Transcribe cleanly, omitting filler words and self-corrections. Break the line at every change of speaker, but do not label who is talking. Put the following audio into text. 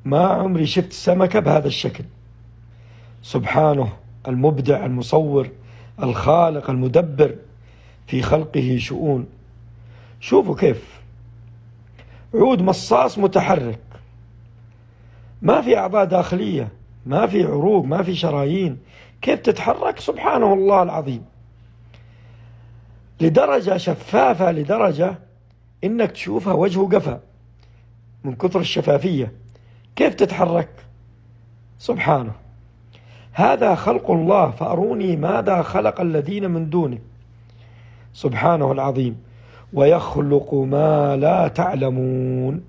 ما عمري شفت سمكة بهذا الشكل. سبحانه المبدع المصور الخالق المدبر، في خلقه شؤون. شوفوا كيف عود مصاص متحرك، ما في أعضاء داخلية، ما في عروق، ما في شرايين، كيف تتحرك؟ سبحانه الله العظيم. لدرجة شفافة، لدرجة إنك تشوفها وجه وقفا من كثر الشفافية. كيف تتحرك؟ سبحانه. هذا خلق الله، فأروني ماذا خلق الذين من دونه. سبحانه العظيم. ويخلق ما لا تعلمون.